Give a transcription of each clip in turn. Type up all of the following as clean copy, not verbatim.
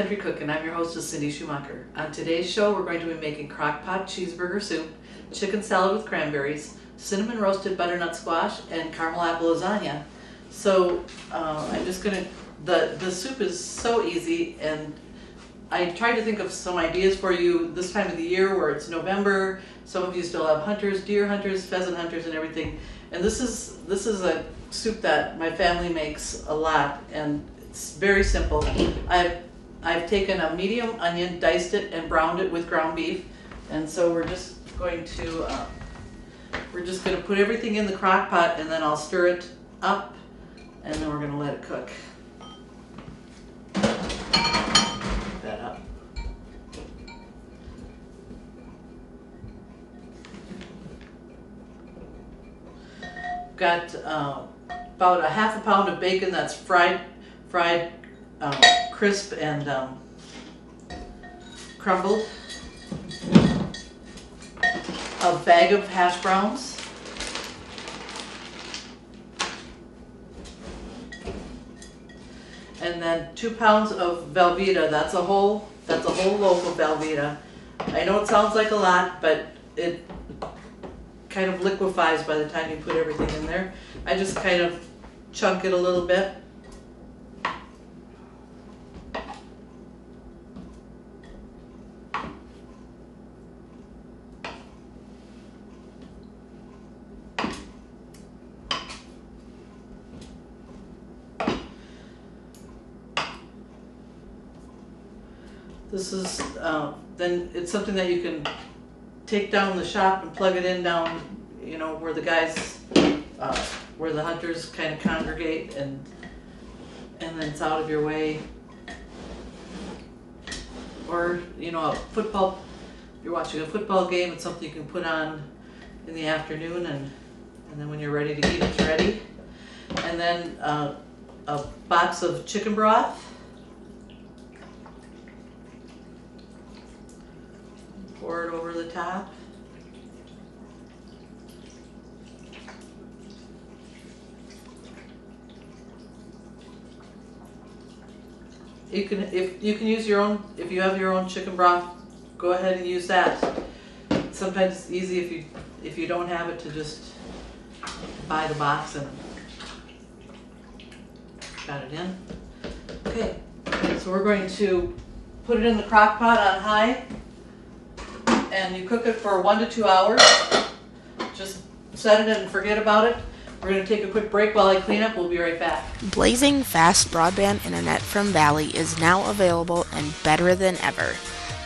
Country Cookin'. I'm your hostess, Cindy Schumacher. On today's show, we're going to be making crock-pot cheeseburger soup, chicken salad with cranberries, cinnamon roasted butternut squash, and caramel apple lasagna. So I'm just gonna, the soup is so easy, and I tried to think of some ideas for you this time of the year where it's November. Some of you still have hunters, deer hunters, pheasant hunters, and everything. And this is a soup that my family makes a lot, and it's very simple. I've taken a medium onion, diced it, and browned it with ground beef. And so we're just going to put everything in the crock pot, and then I'll stir it up, and then we're going to let it cook. That up. Got about a half a pound of bacon that's fried crisp and crumbled. A bag of hash browns. And then 2 pounds of Velveeta. That's a whole loaf of Velveeta. I know it sounds like a lot, but it kind of liquefies by the time you put everything in there. I just kind of chunk it a little bit. This is, then it's something that you can take down the shop and plug it in down, you know, where the guys, where the hunters kind of congregate, and then it's out of your way. Or, you know, if you're watching a football game, it's something you can put on in the afternoon, and then when you're ready to eat, it's ready. And then a box of chicken broth. Pour it over the top. You can, if you have your own chicken broth, go ahead and use that. Sometimes it's easy if you don't have it to just buy the box and got it in. Okay, so we're going to put it in the crock pot on high. And you cook it for 1 to 2 hours. Just set it and forget about it. We're going to take a quick break while I clean up. We'll be right back. Blazing fast broadband internet from Valley is now available and better than ever.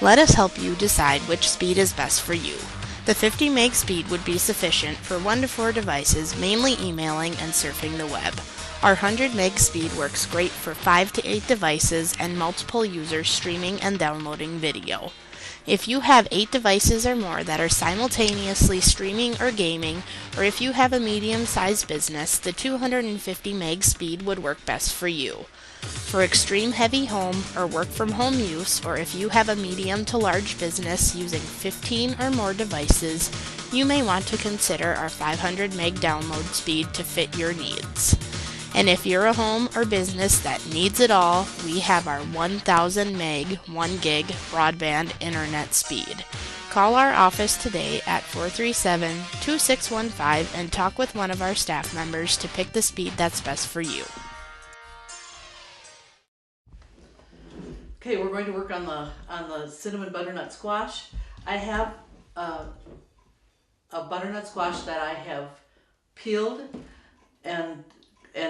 Let us help you decide which speed is best for you. The 50 meg speed would be sufficient for 1 to 4 devices, mainly emailing and surfing the web. Our 100 meg speed works great for 5 to 8 devices and multiple users streaming and downloading video. If you have 8 devices or more that are simultaneously streaming or gaming, or if you have a medium-sized business, the 250 meg speed would work best for you. For extreme heavy home or work from home use, or if you have a medium to large business using 15 or more devices, you may want to consider our 500 meg download speed to fit your needs. And if you're a home or business that needs it all, we have our 1000 meg, 1 gig broadband internet speed. Call our office today at 437-2615 and talk with one of our staff members to pick the speed that's best for you. Okay, we're going to work on the cinnamon butternut squash. I have a butternut squash that I have peeled and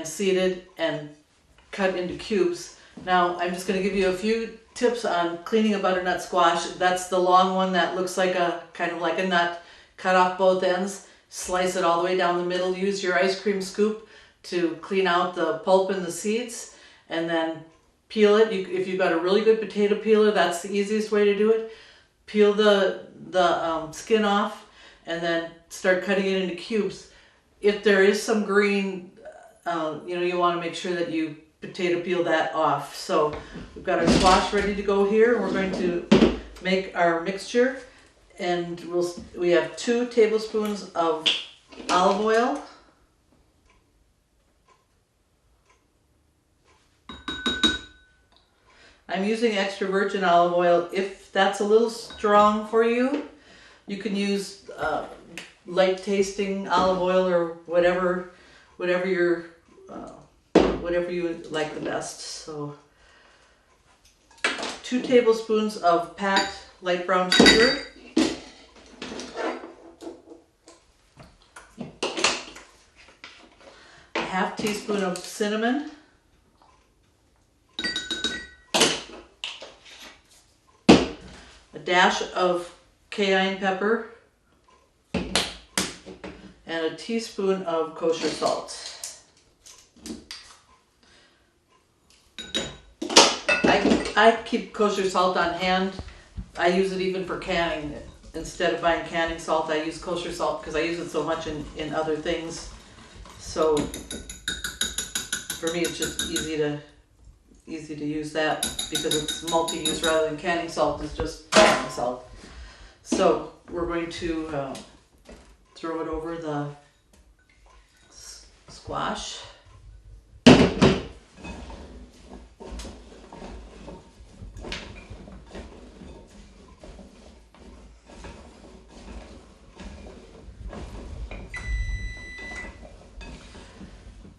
seeded and cut into cubes. Now I'm just going to give you a few tips on cleaning a butternut squash. That's the long one that looks like kind of like a nut. Cut off both ends, slice it all the way down the middle. Use your ice cream scoop to clean out the pulp and the seeds, and then peel it. If you've got a really good potato peeler, that's the easiest way to do it. Peel the skin off, and then start cutting it into cubes. If there is some green, you want to make sure that you potato peel that off. So we've got our squash ready to go here. We're going to make our mixture, and we have 2 tablespoons of olive oil. I'm using extra virgin olive oil. If that's a little strong for you, you can use light tasting olive oil or whatever you like the best. So 2 tablespoons of packed light brown sugar. A half teaspoon of cinnamon. A dash of cayenne pepper. And a teaspoon of kosher salt. I keep kosher salt on hand. I use it even for canning. Instead of buying canning salt, I use kosher salt because I use it so much in other things. So for me, it's just easy to use that because it's multi-use rather than canning salt is just canning salt. So we're going to throw it over the squash.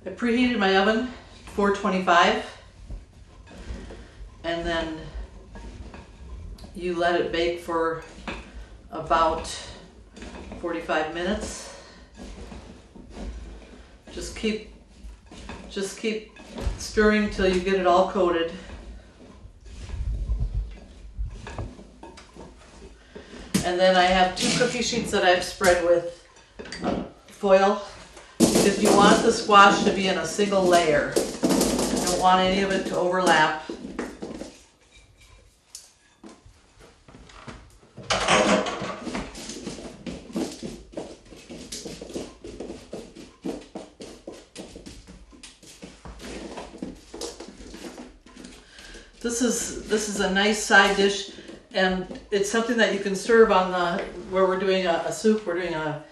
I preheated my oven 425, and then you let it bake for about 45 minutes. Just keep stirring till you get it all coated. And then I have 2 cookie sheets that I've spread with foil. Because you want the squash to be in a single layer. You don't want any of it to overlap. This is a nice side dish, and it's something that you can serve on where we're doing a soup. We're doing a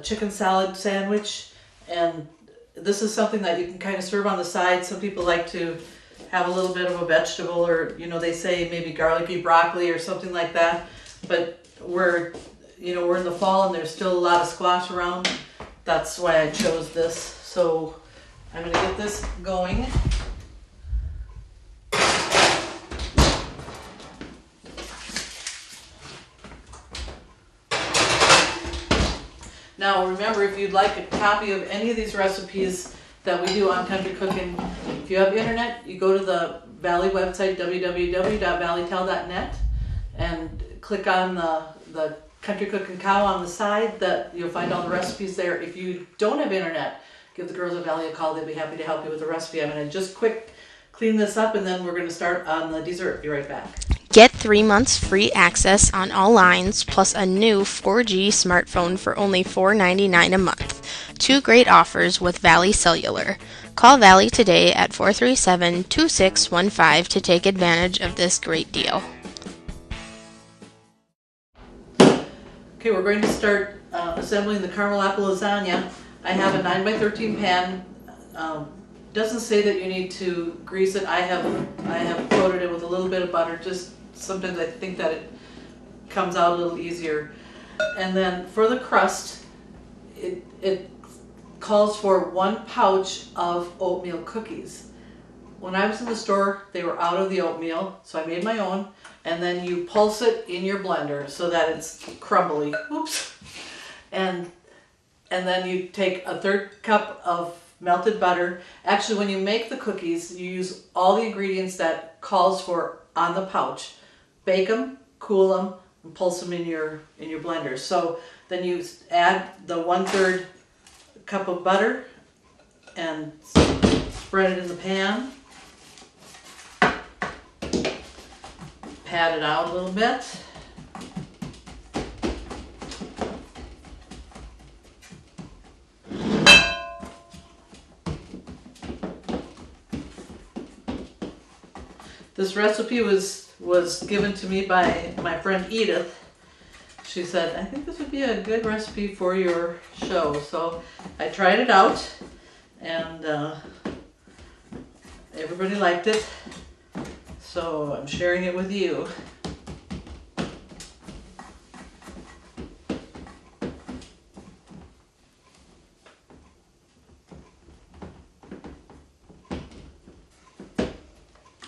chicken salad sandwich, and this is something that you can kind of serve on the side. Some people like to have a little bit of a vegetable, or they say maybe garlicky broccoli or something like that. But we're in the fall and there's still a lot of squash around. That's why I chose this. So I'm going to get this going. Now remember, if you'd like a copy of any of these recipes that we do on Country Cookin', if you have internet, you go to the Valley website, www.valleytel.net, and click on the Country Cookin' cow on the side. That you'll find all the recipes there. If you don't have internet, give the girls at Valley a call. They'll be happy to help you with the recipe. I'm going to just quick clean this up, and then we're going to start on the dessert. Be right back. Get 3 months free access on all lines, plus a new 4G smartphone for only $4.99 a month. 2 great offers with Valley Cellular. Call Valley today at 437-2615 to take advantage of this great deal. Okay, we're going to start assembling the caramel apple lasagna. I have a 9x13 pan. Doesn't say that you need to grease it. I have coated it with a little bit of butter. Just sometimes I think that it comes out a little easier. And then for the crust, it calls for 1 pouch of oatmeal cookies. When I was in the store, they were out of the oatmeal, so I made my own. And then you pulse it in your blender so that it's crumbly. Oops. And then you take a 1/3 cup of melted butter. Actually, when you make the cookies, you use all the ingredients that calls for on the pouch. Bake them, cool them, and pulse them in your blender. So then you add the 1/3 cup of butter and spread it in the pan. Pat it out a little bit. This recipe was given to me by my friend Edith. She said, I think this would be a good recipe for your show. So I tried it out, and everybody liked it. So I'm sharing it with you.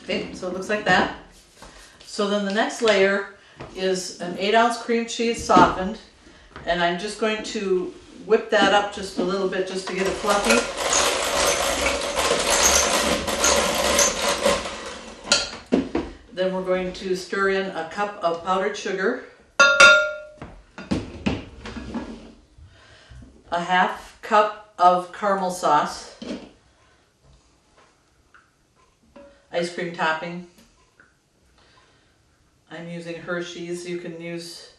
Okay, so it looks like that. So then the next layer is an 8-ounce cream cheese softened, and I'm just going to whip that up just a little bit just to get it fluffy. Then we're going to stir in a cup of powdered sugar, a half cup of caramel sauce, ice cream topping. I'm using Hershey's. You can use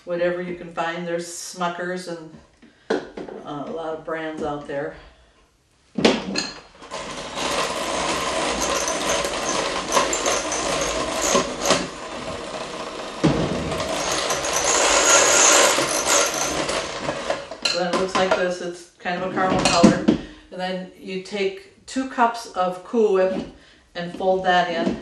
whatever you can find. There's Smuckers and a lot of brands out there. So then it looks like this. It's kind of a caramel color. And then you take 2 cups of Cool Whip and fold that in.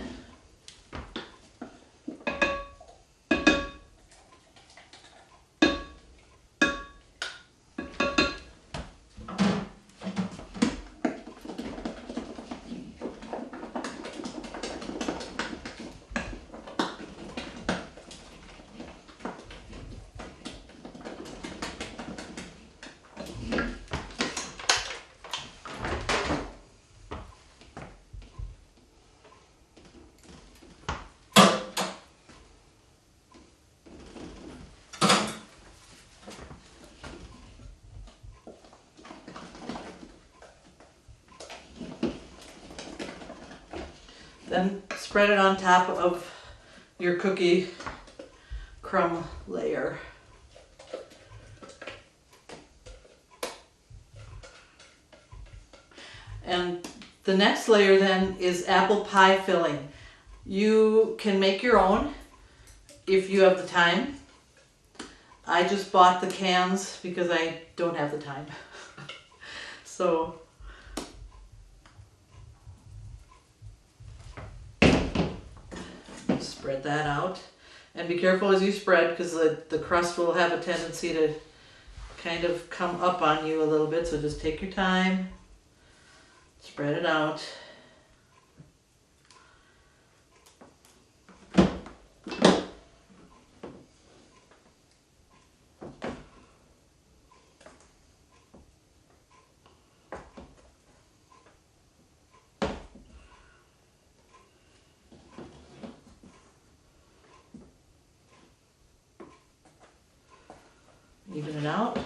Then spread it on top of your cookie crumb layer. And the next layer then is apple pie filling. You can make your own if you have the time. I just bought the cans because I don't have the time. So spread that out, and be careful as you spread because the crust will have a tendency to kind of come up on you a little bit, so just take your time, spread it out. Even it out.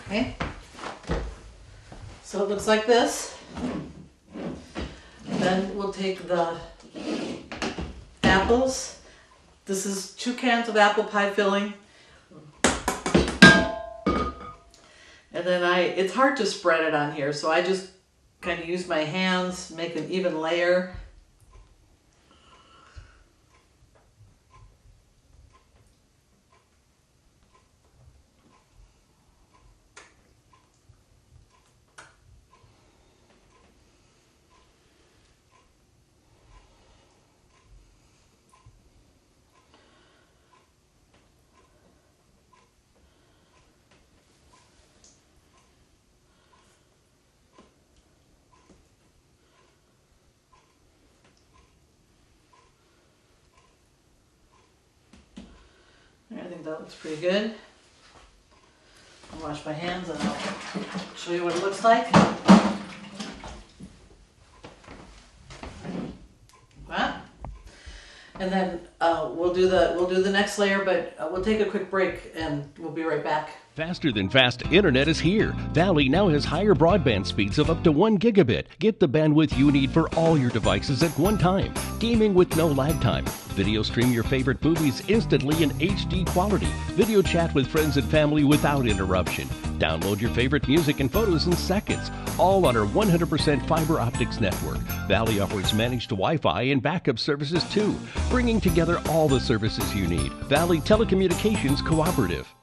Okay. So it looks like this. Then we'll take the apples. This is 2 cans of apple pie filling. And then it's hard to spread it on here, so I just kind of use my hands, make an even layer. I think that looks pretty good. I'll wash my hands and I'll show you what it looks like. That. And then we'll do the next layer, but we'll take a quick break and we'll be right back. Faster than fast internet is here. Valley now has higher broadband speeds of up to 1 gigabit. Get the bandwidth you need for all your devices at one time. Gaming with no lag time. Video stream your favorite movies instantly in HD quality. Video chat with friends and family without interruption. Download your favorite music and photos in seconds. All on our 100% fiber optics network. Valley offers managed Wi-Fi and backup services too, bringing together all the services you need. Valley Telecommunications Cooperative.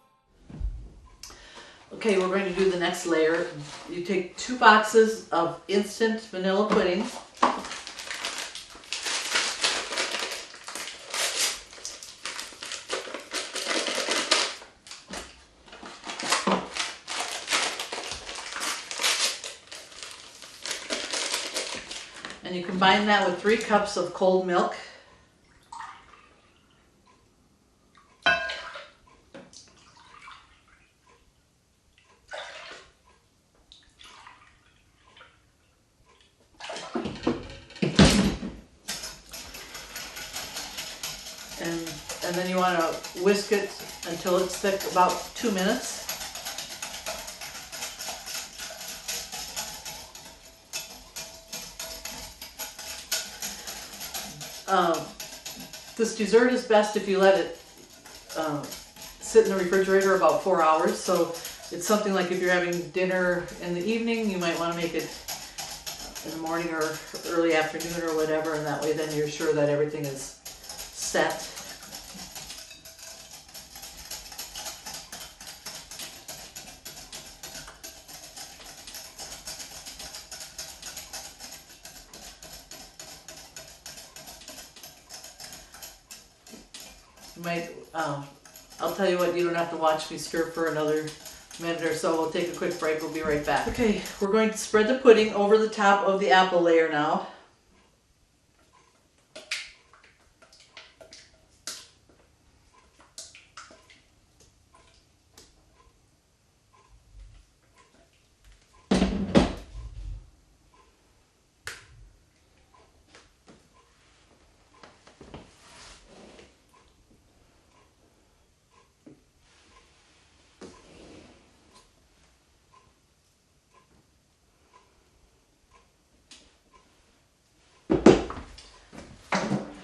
Okay, we're going to do the next layer. You take 2 boxes of instant vanilla pudding. And you combine that with 3 cups of cold milk. And then you want to whisk it until it's thick, about 2 minutes. This dessert is best if you let it sit in the refrigerator about 4 hours. So it's something like if you're having dinner in the evening, you might want to make it in the morning or early afternoon or whatever, and that way then you're sure that everything is set. You might, I'll tell you what, you don't have to watch me stir for another minute or so. We'll take a quick break. We'll be right back. Okay, we're going to spread the pudding over the top of the apple layer now.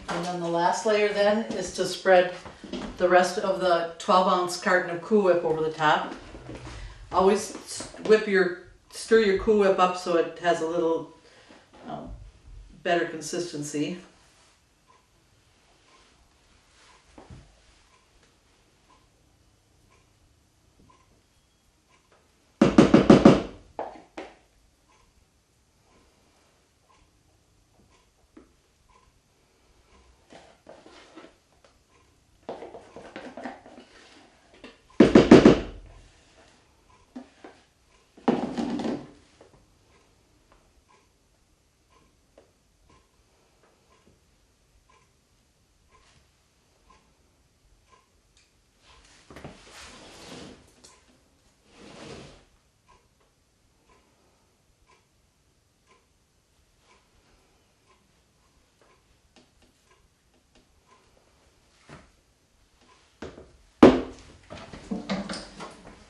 And then the last layer then is to spread the rest of the 12-ounce carton of Cool Whip over the top. Always stir your Cool Whip up so it has a little better consistency.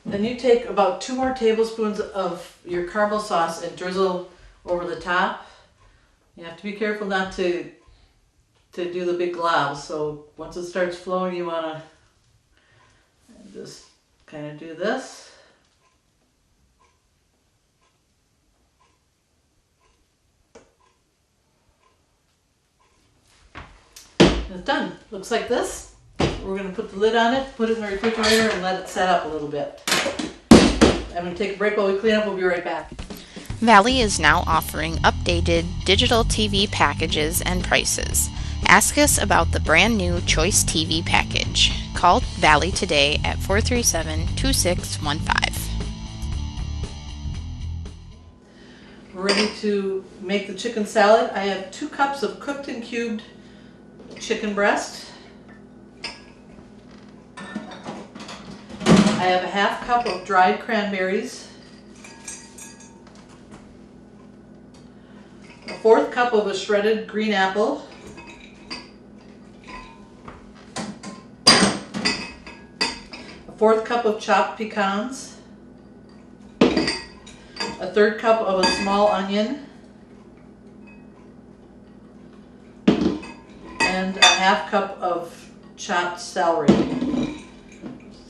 Then you take about 2 more tablespoons of your caramel sauce and drizzle over the top. You have to be careful not to do the big globs. So once it starts flowing, you want to just kind of do this. And it's done. Looks like this. We're going to put the lid on it, put it in the refrigerator, and let it set up a little bit. I'm going to take a break while we clean up. We'll be right back. Valley is now offering updated digital TV packages and prices. Ask us about the brand new Choice TV package. Call Valley today at 437-2615. We're ready to make the chicken salad. I have 2 cups of cooked and cubed chicken breast. I have a ½ cup of dried cranberries, a 1/4 cup of a shredded green apple, a 4th cup of chopped pecans, a 3rd cup of a small onion, and a 1/2 cup of chopped celery.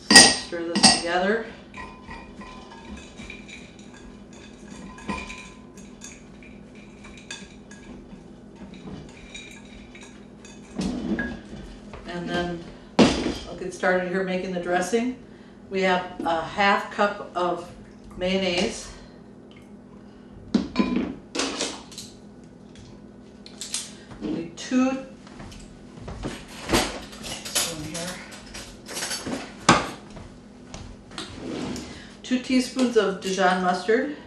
Stir this together. And then I'll get started here making the dressing. We have a 1/2 cup of mayonnaise, we need 2 teaspoons of Dijon mustard, 1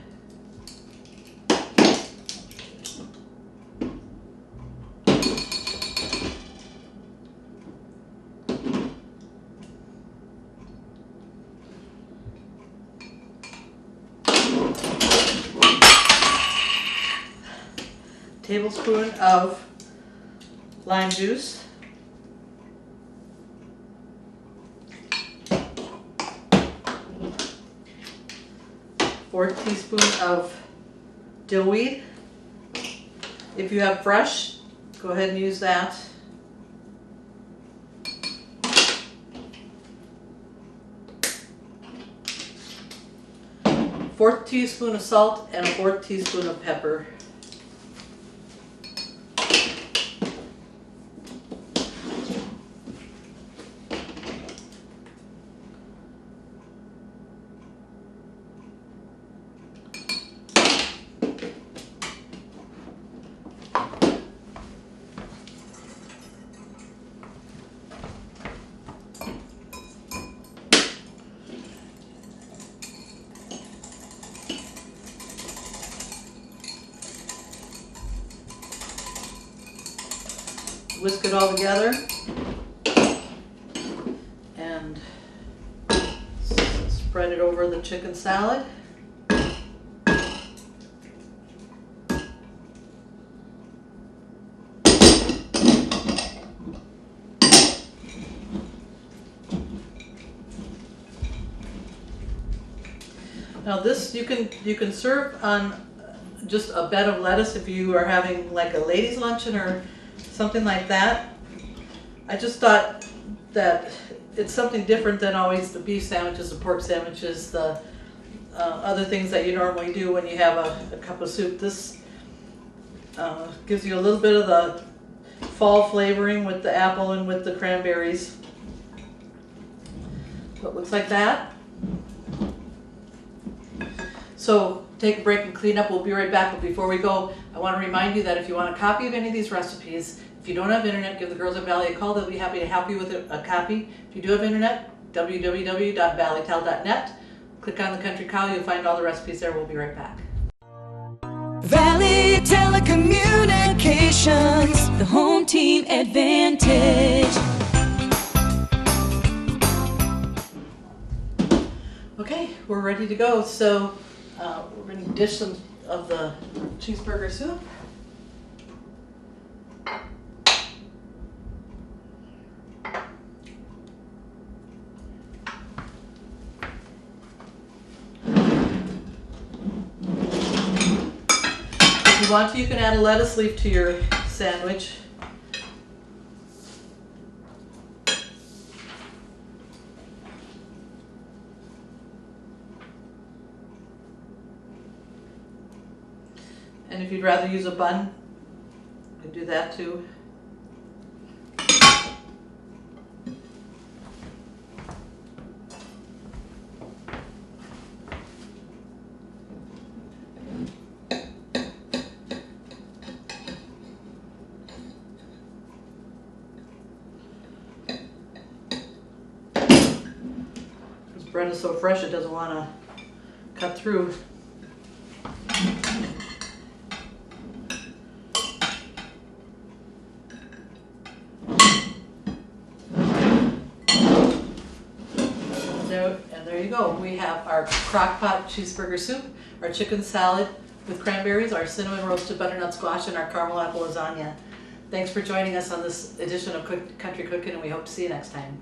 tablespoon of lime juice, 1/4 teaspoon of dill weed. If you have fresh, go ahead and use that. 1/4 teaspoon of salt and a 1/4 teaspoon of pepper. Whisk it all together and spread it over the chicken salad. Now this you can serve on just a bed of lettuce if you are having like a ladies luncheon or something like that. I just thought that it's something different than always the beef sandwiches, the pork sandwiches, the other things that you normally do when you have a cup of soup. This gives you a little bit of the fall flavoring with the apple and with the cranberries. So it looks like that. So take a break and clean up. We'll be right back, but before we go, I want to remind you that if you want a copy of any of these recipes, if you don't have internet, give the Girls at Valley a call. They'll be happy to help you with a copy. If you do have internet, www.valleytel.net. Click on the Country Cow, you'll find all the recipes there. We'll be right back. Valley Telecommunications, the home team advantage. Okay, we're ready to go. So we're going to dish some of the cheeseburger soup. If you want to, you can add a lettuce leaf to your sandwich. And if you'd rather use a bun, you can do that too. This bread is so fresh it doesn't want to cut through. And there you go. We have our crock pot cheeseburger soup, our chicken salad with cranberries, our cinnamon roasted butternut squash, and our caramel apple lasagna. Thanks for joining us on this edition of Country Cookin', and we hope to see you next time.